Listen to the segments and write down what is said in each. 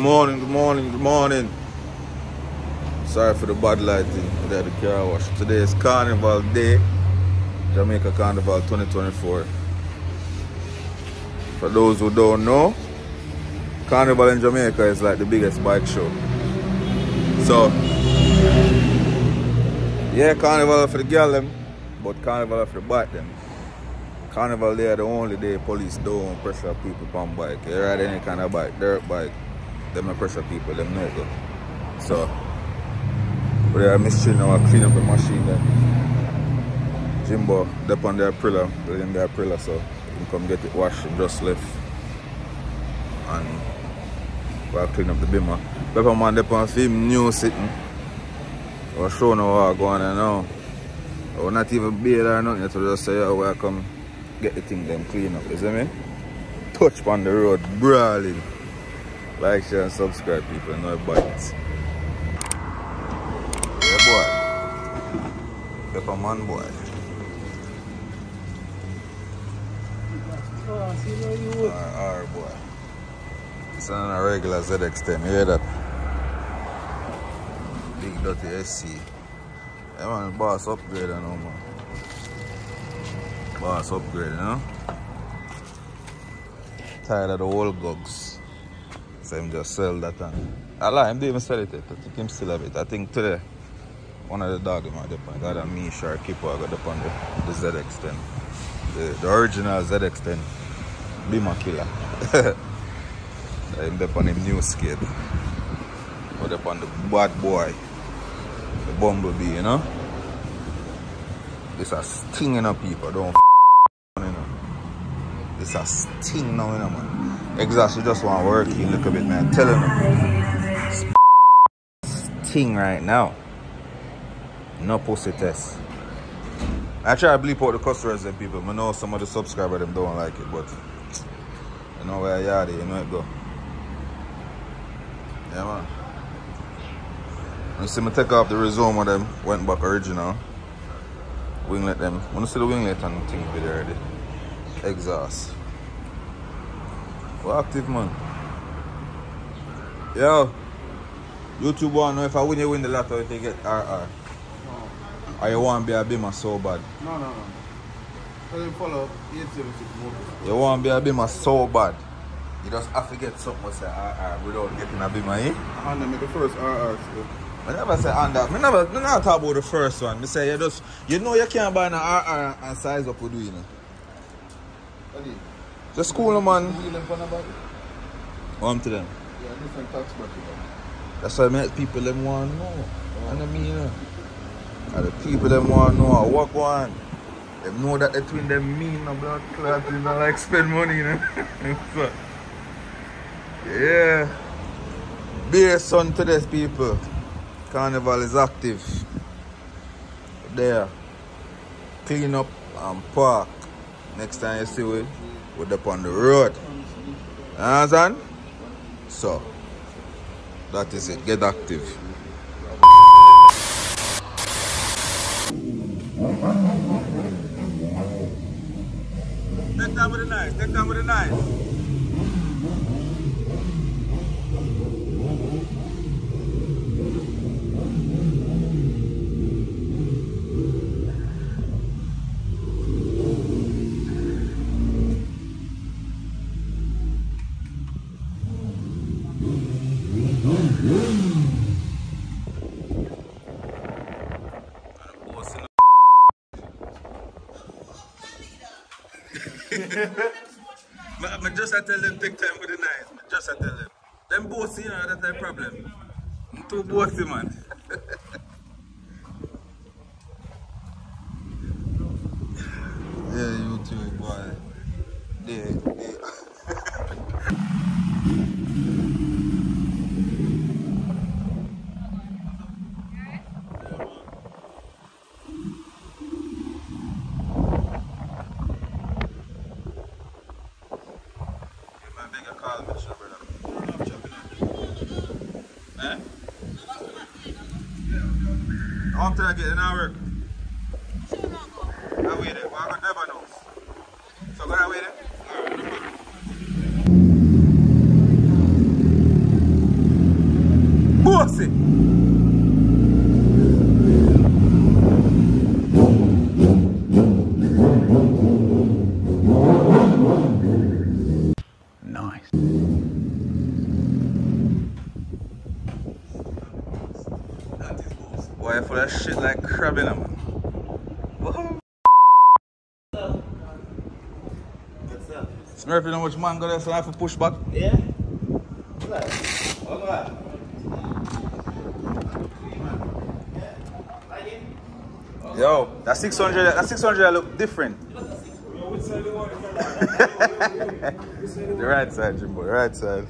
morning, good morning, good morning. Sorry for the bad lighting at the car wash. Today is Carnival Day, Jamaica Carnival 2024. For those who don't know, Carnival in Jamaica is like the biggest bike show. So, yeah, Carnival for the girl them, but Carnival for the bike them. Carnival there the only day police don't pressure people on bike. You ride any kind of bike, dirt bike, them not pressure people, them no go. So, but they are mistreating now, clean up the machine then. Jimbo, dep on their Aprilla, they're in their Aprilla, so you can come get it washed and just left. And we'll clean up the bimmer. Pepper man dep on film new sitting. We'll show now what going on now. We're not even bail or nothing, so just say, oh, we'll come get the thing them clean up, you see me? Touch on the road, brawling. Like, share and subscribe people, no bites. Yeah boy. Pepper man boy. Alright boy. It's not a regular ZX10, you hear that? Big dirty SC. Yeah man, boss upgrade now man. Boss upgrade, you know? Tired of the old gugs. So him just sell that and I lie, him didn't even sell it yet. I think him still have it. I think today one of the dogs might depend. Either me or Kippo I got up on the ZX10. The original ZX10. Beamer killer. Him up on him new skate. But up on the bad boy. The Bumblebee, you know? This a stinging up people, don't you know? This a sting now, you know, man. Exhaust, you just want to work in a little bit, man. I'm telling you. Sting right now. No pussy test. I try to bleep out the customers and people. I know some of the subscribers them don't like it, but you know where you are, you know it go. Yeah, man. You see me take off the resume of them, went back original. Winglet them. When you see the winglet and the thing video already. Exhaust. Well, active man. Yo. YouTube want to know if when you win the lotto if you get RR. No. Or you want to be a bimmer so bad? No. So you follow 876 motors. You want to be a bimmer so bad. You just have to get something to say RR without getting a bimmer, eh? And then make the first RR still. I never say under. I never talk about the first one. I say you know you can't buy an RR and size up with you, you know. Just cool man. What to them? Yeah, different tax bracket. That's why make people them want to know. And I mean, you know. And the people them want to know what one. They know that the twin them mean no blood clot, you know, like spend money, you know. So, yeah. Beer son to this people. Carnival is active. There. Clean up and park. Next time you see we, we're up on the road. Understand? So, that is it. Get active. Take time with the knife. Take time with the knife. I just tell them take time with the knife. Just tell them. Them bossy, you know, that's their problem. I'm too bossy, man. Yeah, YouTube boy. Yeah. After I get an hour, I wait it. I never know. So I wait it. Boasy. Nice. Boy, full of shit like crab in them. Whoa. Smurf, you know which man got there, so I have to push back? Yeah? Alright. Yo, that 600 look different. The right side, Jimbo, the right side.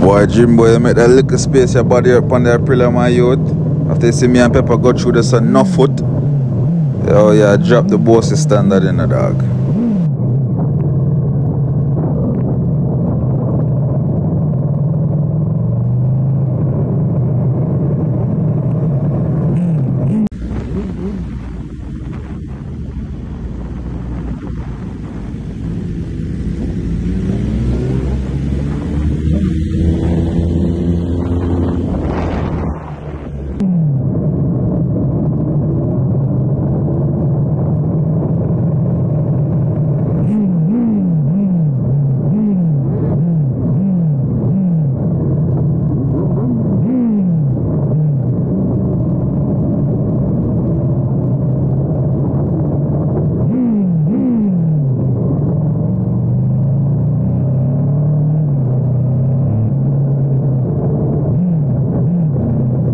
Boy, Jimbo, you make that little space your body up on the Aprilia, my youth. After you see me and Pepper go through this enough foot, oh yeah, drop the Boasy standard in the dog.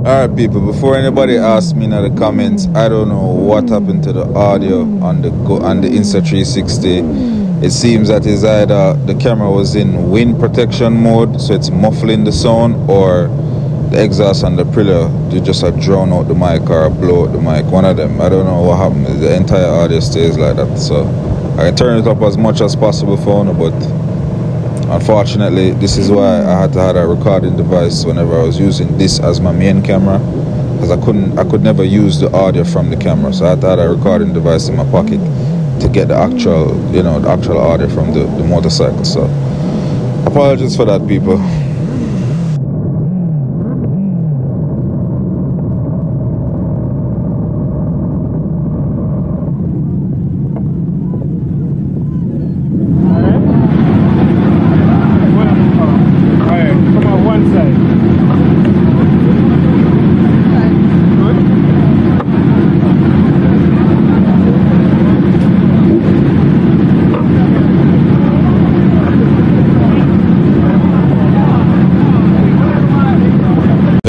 Alright people, before anybody asks me in the comments, I don't know what happened to the audio on the Insta360. It seems that it's either the camera was in wind protection mode, so it's muffling the sound, or the exhaust and the preller they just drown out the mic or blow out the mic. One of them. I don't know what happened. The entire audio stays like that. So I can turn it up as much as possible for now, but unfortunately, this is why I had to have a recording device whenever I was using this as my main camera, because I could never use the audio from the camera, so I had to have a recording device in my pocket to get the actual, the actual audio from the motorcycle. So apologies for that, people.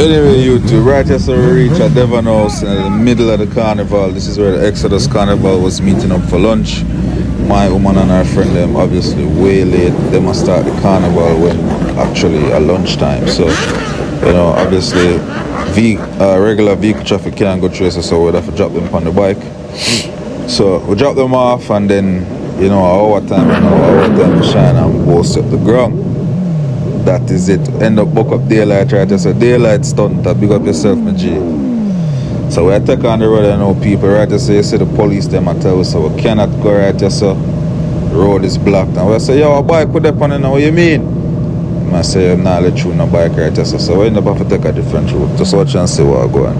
Anyway, YouTube, right here, so we reach at Devon House in the middle of the carnival. This is where the Exodus Carnival was meeting up for lunch. My woman and her friend, them obviously way late. They must start the carnival when actually at lunchtime. So, obviously, regular vehicle traffic can't go through, so we'd have to drop them on the bike. So we drop them off, and then, our time to shine and boast up the ground. That is it. End up book up daylight, right? So daylight stunt, big up yourself, my G. So we take on the road and know people, right? So you see the police them and tell us, so we cannot go right here, so the road is blocked. And we say, yo, a bike with that on it now, what you mean? I say, I'm not let you no bike right here, so we end up having to take a different route. Just watch and see what I go on.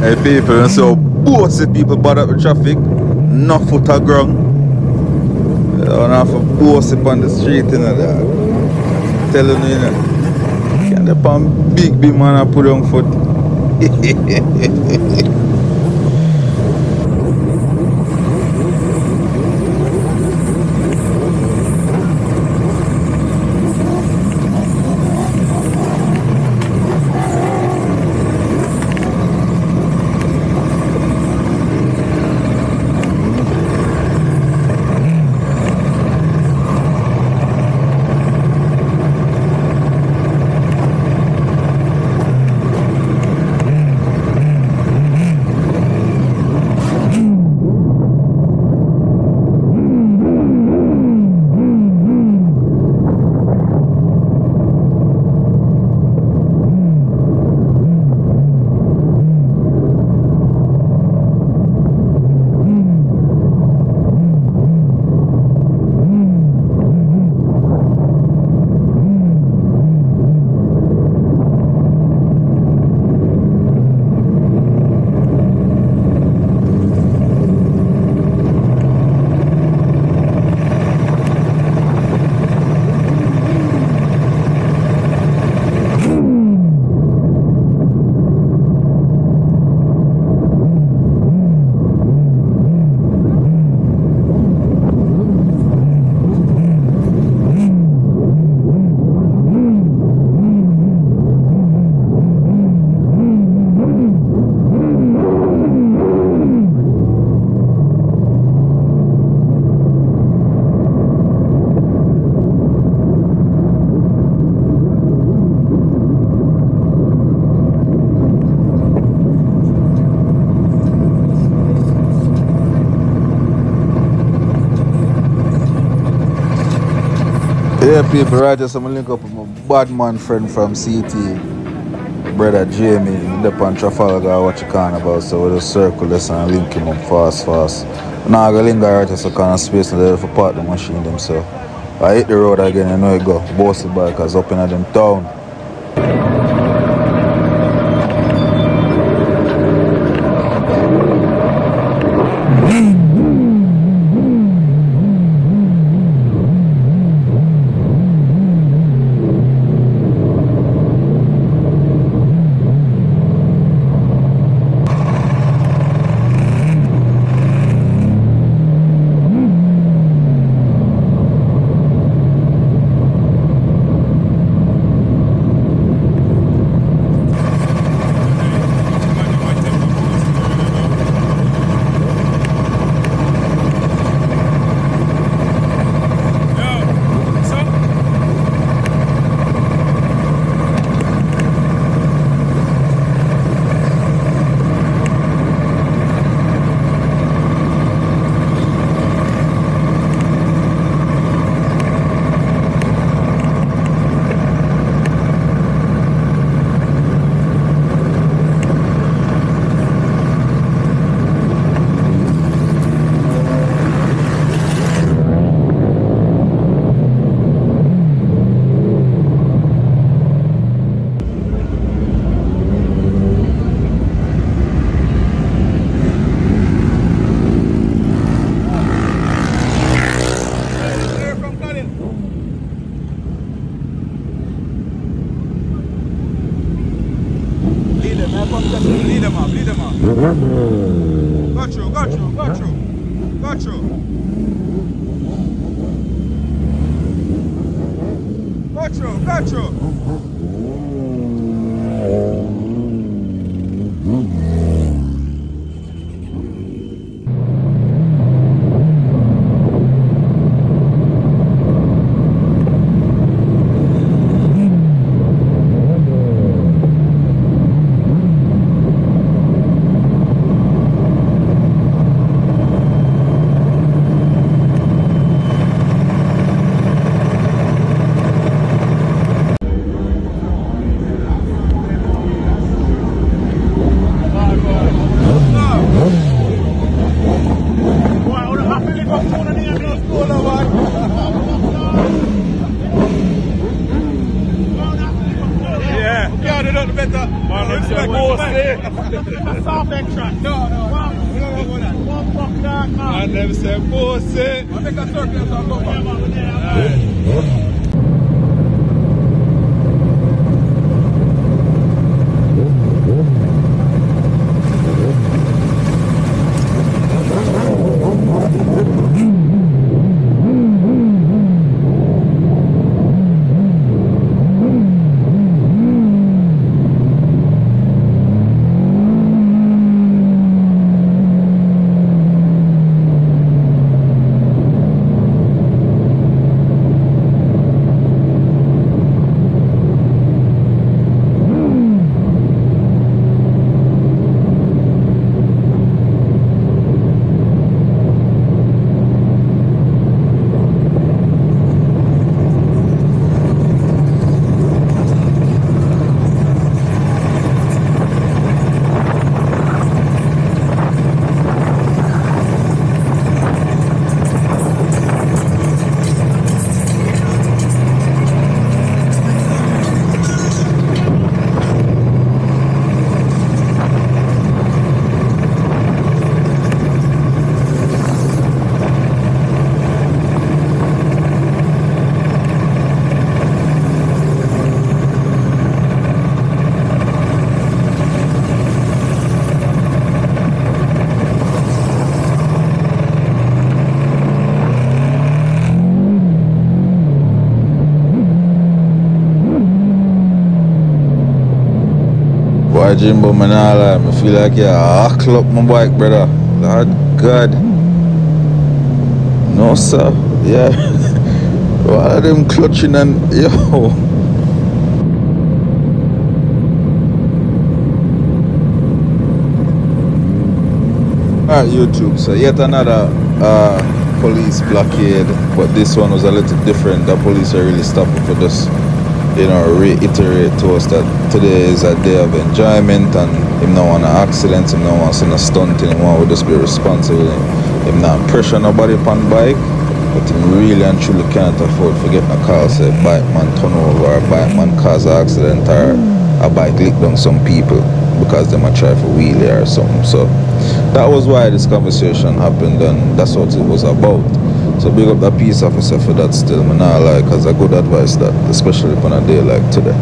Hey people, and so bossy people bad up the traffic, no foot of ground. You don't have to bossy on the street, dog. Telling you, can't they pan big man and put on foot. Yeah, people, right here, so I'm link up with my bad man friend from CT, brother Jamie, up on Trafalgar, watch the Carnival, so we just circle this and link him up fast. Now I go linger right here, so kind of space there for park the machine them, so I hit the road again, you know it go, Boasy bikers up in them town. Got you. I never said Boasy. I think I circle and I'll go back. Boy, Jimbo, man, I feel like you huckle up my bike, brother. Lord God. No, sir. Yeah. All of them clutching and yo. Alright, YouTube. So yet another police blockade, but this one was a little different. The police are really stopping for just, you know, reiterate to us that today is a day of enjoyment and him not want an accident, him not want to send a stunt, him want to just be responsible, him not pressure nobody upon bike, but him really and truly can't afford to get a call say bike man turn over or bike man cause an accident or a bike lick down some people because they might try for wheelie or something. So that was why this conversation happened and that's what it was about. So big up that peace officer for that still. Man, I like, cause a good advice that, especially on a day like today.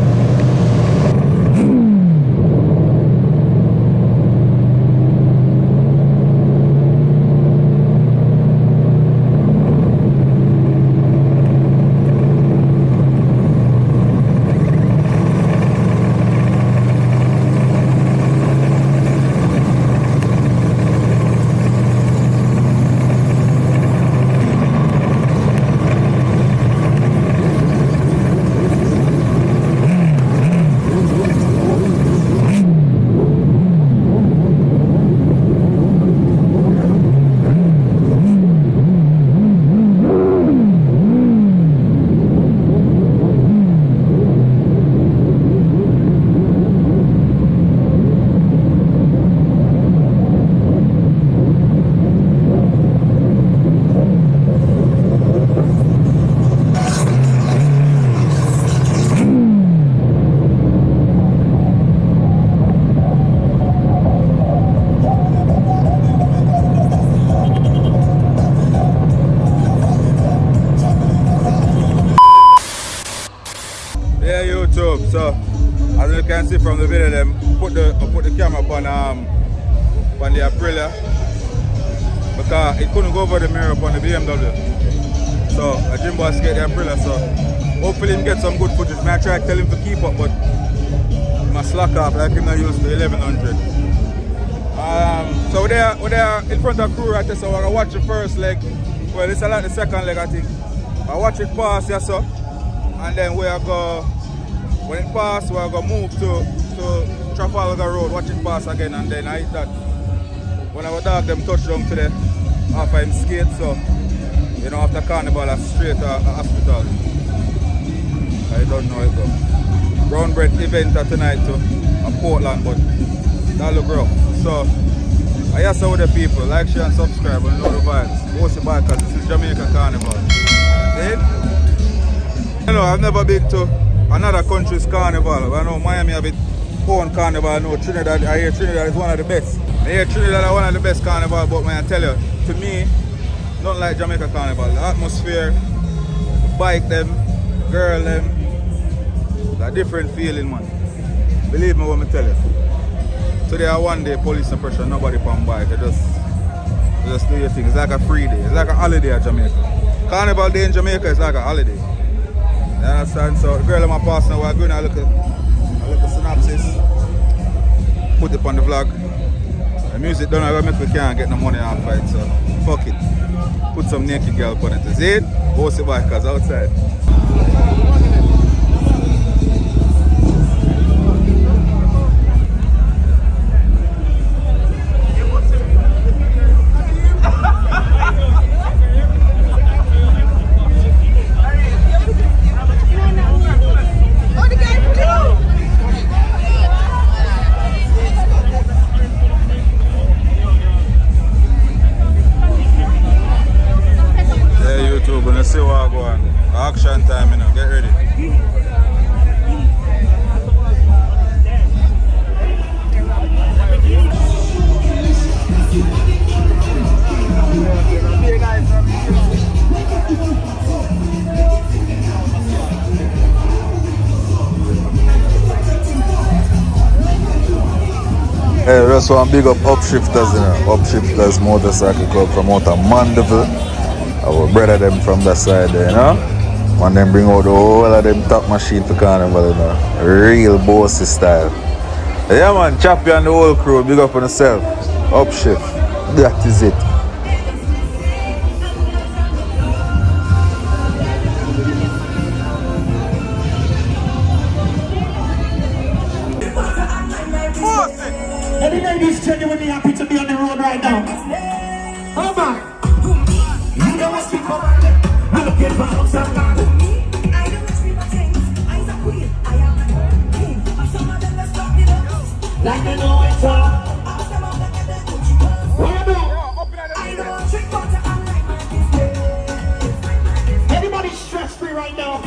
So as you can see from the video, them put the camera upon the Aprilia because it couldn't go over the mirror upon the BMW. So a gym boss get the Aprilia, so hopefully him get some good footage. I try to tell him to keep up, but he must slack off like him not used to 1100. So we're in front of crew right there, so we're gonna watch the first leg. Well, it's like the second leg, I think. I watch it pass, yes sir, and then we are go. When it passes, we're going to move to Trafalgar Road, watch it pass again, and then I hit that. When our dog them touch down today, after him skate, so, you know, after Carnival, I straight to a hospital. I don't know it go. Brown bread event tonight too, in Portland, but that look rough. So, I ask all the people, like, share and subscribe and know the vibes. Boasy Bikers, this is Jamaica Carnival. Then, you know, I've never been to another country's carnival. I know Miami have its own carnival. I know Trinidad, I hear Trinidad is one of the best. I hear Trinidad is one of the best carnival, but when I tell you, to me, not like Jamaica Carnival. The atmosphere, the bike them, girl them, it's a different feeling, man. Believe me when I tell you. Today I one day, police and pressure, nobody on bike. They just do your thing. It's like a free day. It's like a holiday at Jamaica. Carnival day in Jamaica is like a holiday. You understand? So the girl and my partner were going to look at synopsis, put it on the vlog. The music done, I make we can't get no money off it, so fuck it. Put some naked girl on it. See it? Boasy Bikers outside. See what I go on. Action time, you know. Get ready. Hey, just want to big up Upshifterz, you know. Upshifterz motorcycle club from out of Mandeville. Our brother them from that side there, you know. And then bring out the whole of them top machine for Carnival, you know. Real bossy style. Yeah man, Chappy and the whole crew, big up on yourself. Upshift. That is it. Any ladies genuinely happy to be on the road right now? Oh my! You know people. We're looking for house and land. I don't watch people things. I'm a queen. I am a king. Some of them are stuck in us. Like they know it's all. Some of them get their Gucci clothes. What you do? I don't drink water. I'm like my business. Anybody stress free right now?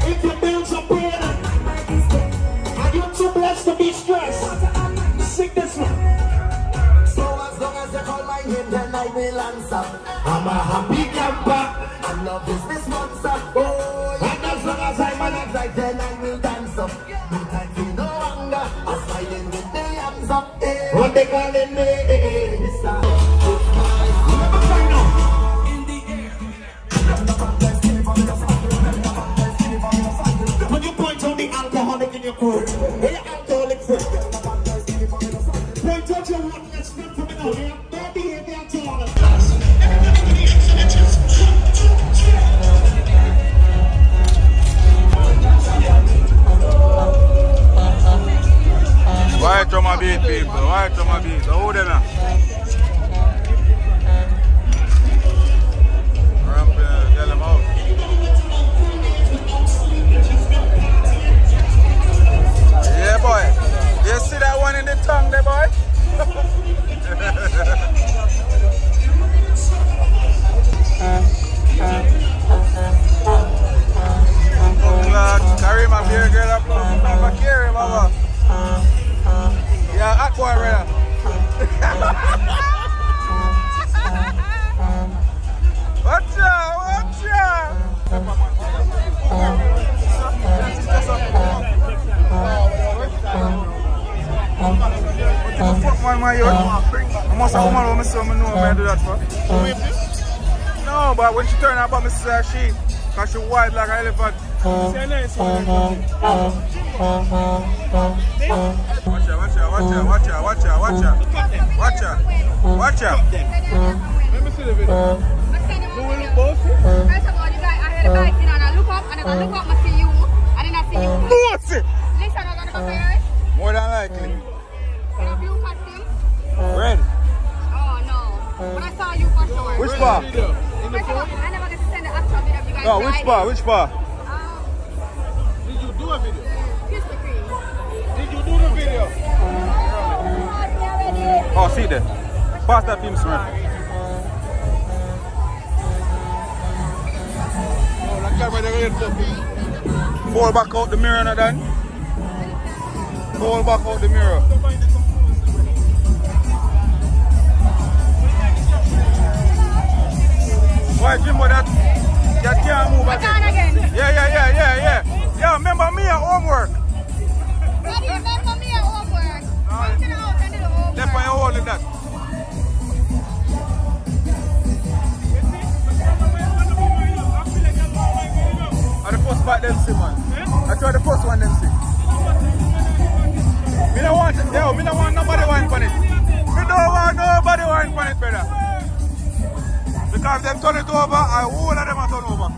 If you build some pain and you're too blessed to be stressed, sing this one. So as long as you call my name, then I will answer. I'm a happy camper, I'm no business monster. Oh, and as long as I'm alive, then I will dance up. No time for no hunger, I'm smiling with the hands up. What they calling me? Mr. When you point out the alcoholic in your crew, where your alcoholic friend? Point out your one that's good for me now. They have no behavior at all. Why to my beat, people? Why to my beat? Who them now? Get them out. Yeah, boy. You see that one in the tongue there, boy? Carry my beer girl up. I'm carry mama. Yeah, hot boy right now. Watch out, watch out. What the fuck, man, my youth? I must have come on with me, so I know I do that for. No, but when she turn up on me, she, because she white like an elephant. Watch out. Let me see the video. Who will look bossy? First of all, you guys, I had a bike in and I look up and I look up and see you. I did not see you. Boasy! Listen, I'm going to go for yours. More than likely. In a blue costume. Red. Oh no. But I saw you for sure. Which bar? First of all, I never get to send the actual video of you guys. No, which bar? Which bar? Did you do a video? Kiss the cream. Did you do the video? Oh, see there. Pass that film, Smith. Oh, that camera they're going to Fall back out the mirror now then. Fall back out the mirror. Why Jimbo that can't move again? Yeah. Yeah, remember me at homework. Daddy, remember me at homework. Come to the house and do the homework. Left by your hole in that. The first part them see, man. I try the first one them see. Me don't want it. Yo, me don't want nobody wine on it. Me don't want nobody wine on it, brother. Because them turn it over, I all of them are turn over.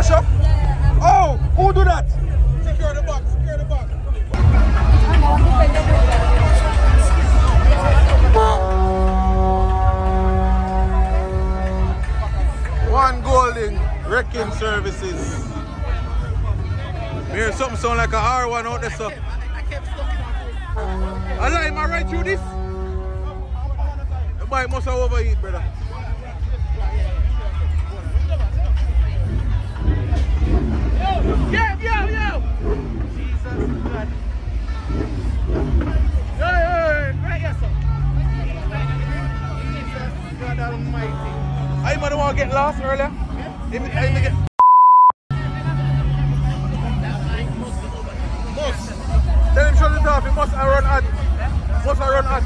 mash up? Oh, who do that? Secure the box, secure the box. One Golding Wrecking Services. Hear something sound like a R1 out there, so. Am I right through this? The bike must have overheat, brother. Yo! Jesus God. Yo, right here, sir. Jesus God Almighty. I might want to get lost earlier. Get... Must. Tell him shut it off, he must run at. Must run at.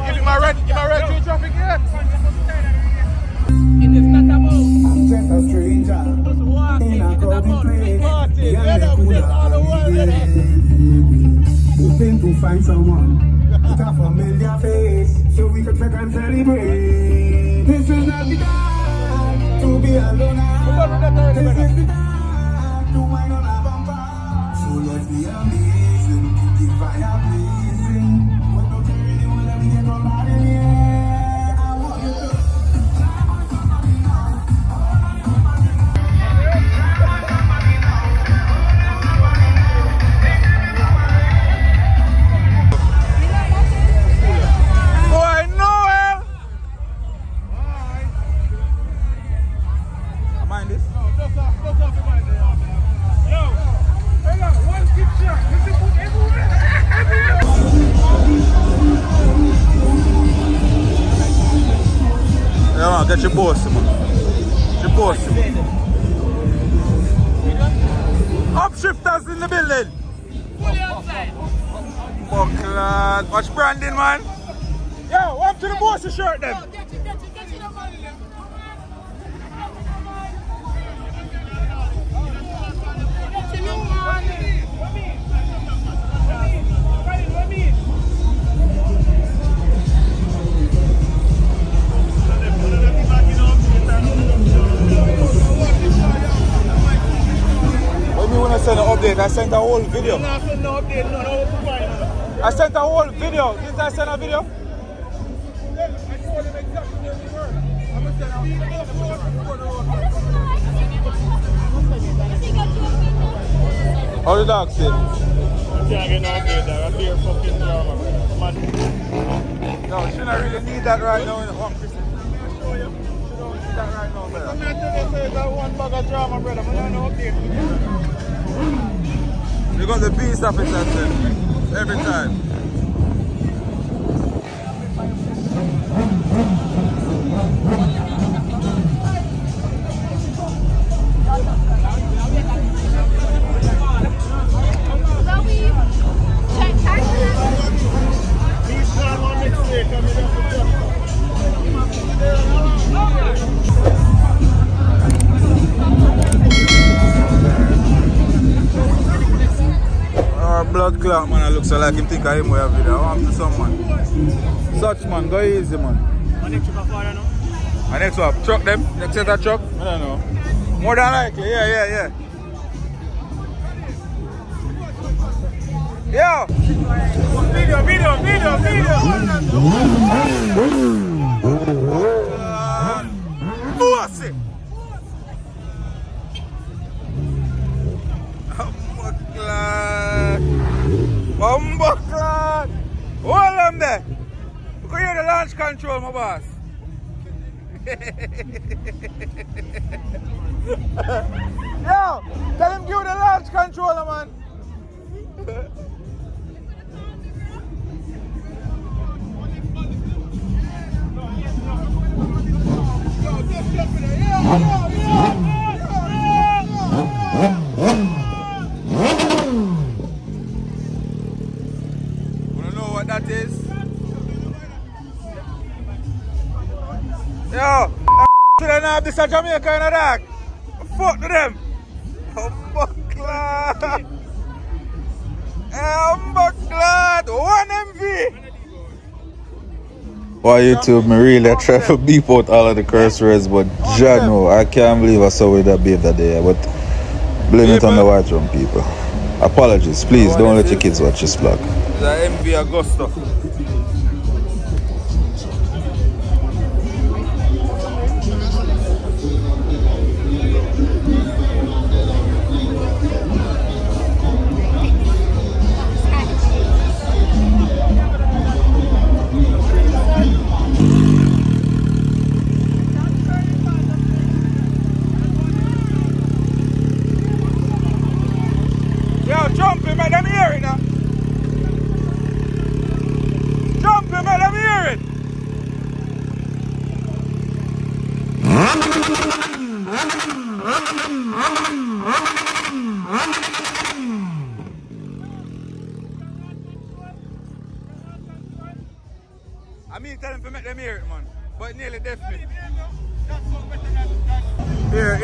If you my red through traffic here. It is not about I'm just a stranger. just walking, In a it is about crowded party. place. You know, just all the world. Hoping to find someone with a familiar face so we can take and celebrate. This is not the time to be alone. This is the time to wine on a bumper. So let's be amazing, keep the fire blazing. But don't you really want to get all out in here? I want you to. Boy, Noel! I mind this. Just off the mind there. Yo, hold on, one picture. You can put everywhere. Yeah, man, get your Boasy, man. Your Boasy. Upshifterz in the building. Fully outside. Buckland. Watch branding, man. Yo, up to the Boasy shirt, then. Get it, man. What do you mean when I send an update? I sent a whole video. I sent a whole video. Didn't I send a video? How the dog say? I can't get no update there. I fear fucking drama, man. No, she don't really need that right now in the home, Christian. She don't need that right now, brother. I'm not telling you that one bag of drama, brother. I don't know update. You got the beast of it every time. Blood clot man, I look so like him think I him way of video. I want to some man. Such man, go easy man. My next trip far now? My next one, truck them? Next set of truck? I don't know. More than likely, yeah. Yo! Video! Boasy! Bumbleclad! Hold them there! You can hear the launch control, my boss. Yo! Tell him give the launch controller, man! That is. Yo, should I not have this a Jamaica in a dog? Fuck to them. Humbucklad. Humbucklad. 1 MV. Why YouTube, me really try to beep out all of the curse words, but Jah no, I can't believe I saw with that babe that day. But blame it on the white room people. Apologies, please don't let your kids watch this vlog. The MV Augusta. Jumping, man, let me hear it now. Jumping, man, let me hear it. I mean, tell them to make them hear it, man. But nearly definitely. Here,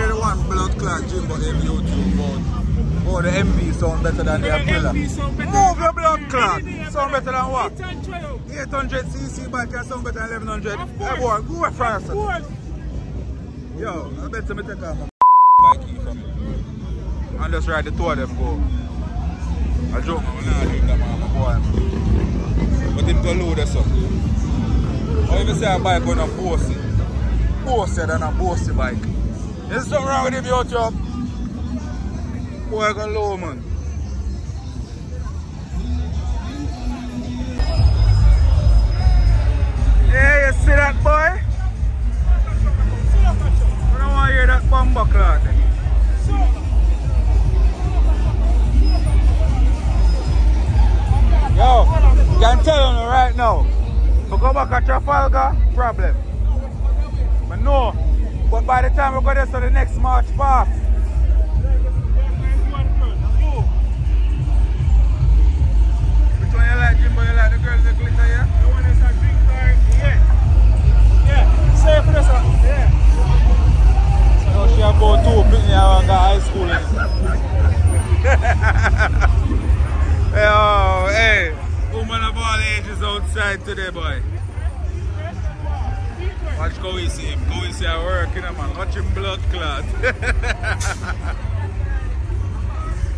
the one blood clot Jimbo in YouTube mode. Oh, the MV sound better than the Aquila. Move your blood clot. Sound better than what? 800cc bike can sound better than 1100. Hey boy, go faster. Yo, I bet me take off my bike key from me. And just ride the two of them go. I joke, man, I'm not leave them on my boy. But him to load us up. Or if you say a bike on a Boasy. Boasy than a Boasy bike. There's something wrong with him, yo, chop. Boy, go low, man. Yeah, you see that, boy? I don't want to hear that bumper clock. Yo, can tell you right now. If I go back at Trafalgar, problem. But no. But by the time we go there, so the next March past. Which one you like, Jimbo? You like the girls that glitter, yeah? The one that's a big car, yeah. Yeah, safe for this one. Yeah. So now she about 2 Britney around the high school. Yo, hey, woman of all ages outside today, boy. Watch Kawasaki him. Kawasaki at work, you know, man. Watch him blood clot.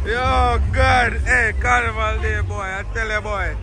Yo, God. Hey, Carnival day, boy. I tell you, boy.